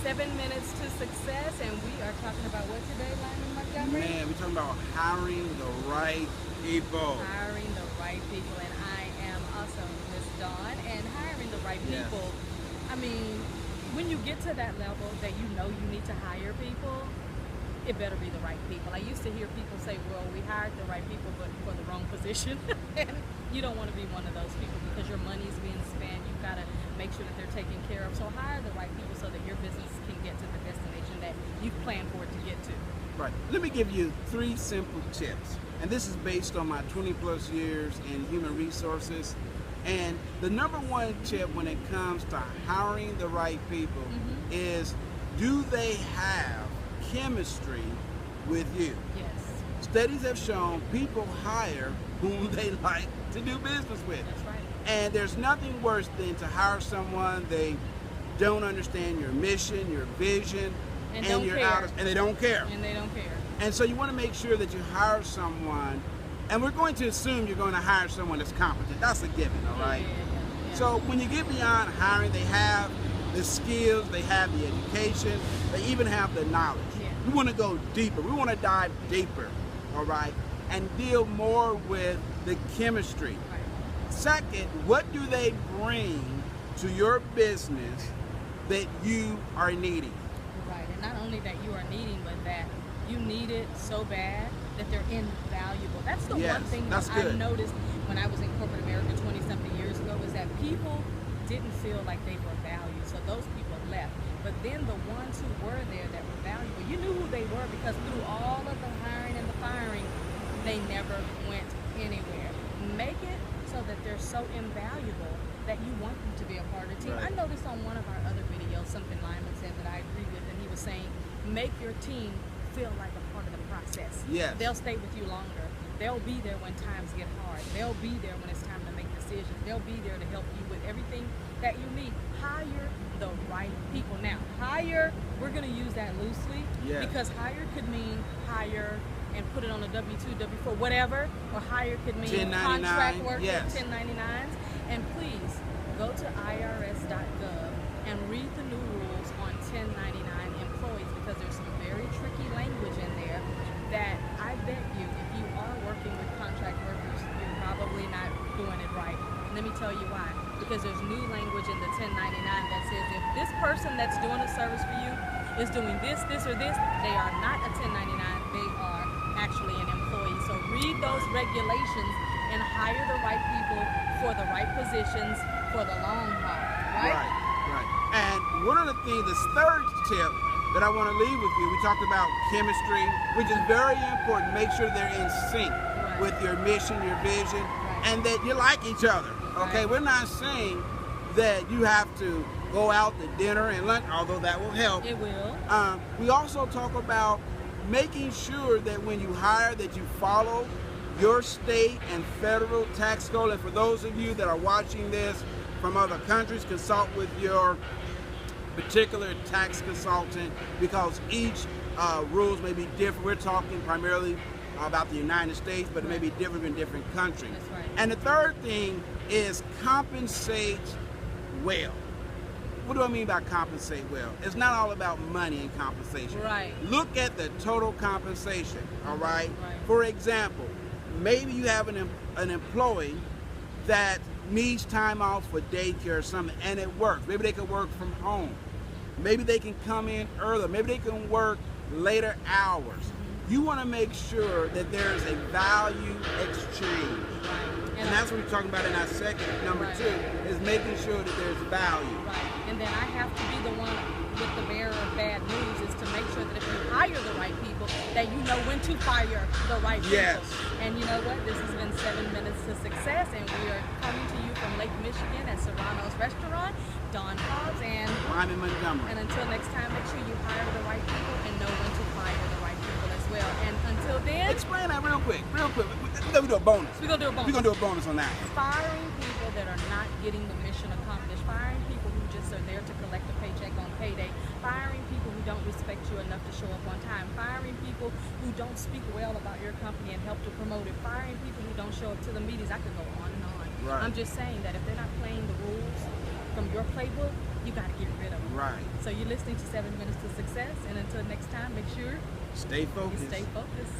7 Minutes to Success, and we are talking about what today, Lyman Montgomery? Man, we're talking about hiring the right people. Hiring the right people, and I am also Miss Dawn, and hiring the right Yes. people. I mean, when you get to that level that you know you need to hire people, it better be the right people. I used to hear people say, well, we hired the right people, but for the wrong position. And you don't want to be one of those people because your money is being spent. You've got to make sure that they're taken care of. So hire the right people so that your business can get to the destination that you've planned for it to get to. Right. Let me give you 3 simple tips. And this is based on my 20 plus years in human resources. And the number 1 tip when it comes to hiring the right people is, do they have chemistry with you? Yes. Studies have shown people hire whom they like to do business with. That's right. And there's nothing worse than to hire someone they don't understand your mission, your vision, And don't care. And they don't care. And they don't care. And so you want to make sure that you hire someone, and we're going to assume you're going to hire someone that's competent. That's a given, all right? Yeah. So when you get beyond hiring, they have the skills, they have the education, they even have the knowledge. Yeah. We want to go deeper. We want to dive deeper, all right? And deal more with the chemistry. Right. Second, what do they bring to your business that you are needing? Right, and not only that you are needing, but that you need it so bad that they're invaluable. That's the Yes, one thing that's that I good. noticed when I was in corporate America 20-something years ago, is that people didn't feel like they were valued, so those people left. But then the ones who were there that were valuable, you knew who they were because through all of the hiring and the firing, they never went anywhere. Make it so that they're so invaluable that you want them to be a part of the team. Right. I noticed on one of our other videos something Lyman said that I agree with, and he was saying, make your team feel like a part of the process. Yes. They'll stay with you longer. They'll be there when times get hard. They'll be there when it's time to make decisions. They'll be there to help you with everything that you need. Hire the right people. Now, hire, we're going to use that loosely Yes. because hire could mean hire and put it on a W-2, W-4, whatever, or hire could mean 1099, contract workers, yes. 1099s. And please go to irs.gov and read the new rules on 1099 employees because there's some very tricky language in there that I bet you, if you are working with contract workers, you're probably not doing it right. Let me tell you why. Because there's new language in the 1099 that says if this person that's doing a service for you is doing this, or this, they are not a 1099, they are actually an employee. So read those regulations and hire the right people for the right positions for the long haul, right? Right. And one of the things, this third tip that I want to leave with you, we talked about chemistry, which is very important. Make sure they're in sync Right. with your mission, your vision, Right. and that you like each other. Okay, Right. we're not saying that you have to go out to dinner and lunch, although that will help. It will. We also talk about making sure that when you hire that you follow your state and federal tax code. And for those of you that are watching this from other countries, consult with your particular tax consultant because each rules may be different. We're talking primarily about the United States, but it may be different in different countries. That's right. And the third thing is compensate well. What do I mean by compensate well? It's not all about money and compensation. Right. Look at the total compensation, all right? Right. For example, maybe you have an employee that needs time off for daycare or something, and it works. Maybe they can work from home. Maybe they can come in earlier. Maybe they can work later hours. You want to make sure that there's a value exchange. Right. And that's what we're talking about in our second, number Right. 2, is making sure that there's value. Right. And then I have to be the one with the bearer of bad news is to make sure that if you hire the right people, that you know when to fire the right people. Yes. And you know what? This has been 7 Minutes to Success, and we are coming to you from Lake Michigan at Serrano's Restaurant, Dawn Cobbs, and Lyman Montgomery. until next time, make sure you hire the right people and know when to fire the right people as well. And until then, Explain that real quick. We're going to do a bonus. we're going to do a bonus. We're going to do a bonus on that. Firing people that are not getting the mission accomplished, firing people who just are there to collect a paycheck on payday, firing people who don't respect you enough to show up on time, firing people who don't speak well about your company and help to promote it, firing people who don't show up to the meetings. I could go on and on. Right. I'm just saying that if they're not playing the rules from your playbook, you got to get rid of them. Right. So you're listening to 7 Minutes to Success, and until next time, make sure Stay you focused. stay focused.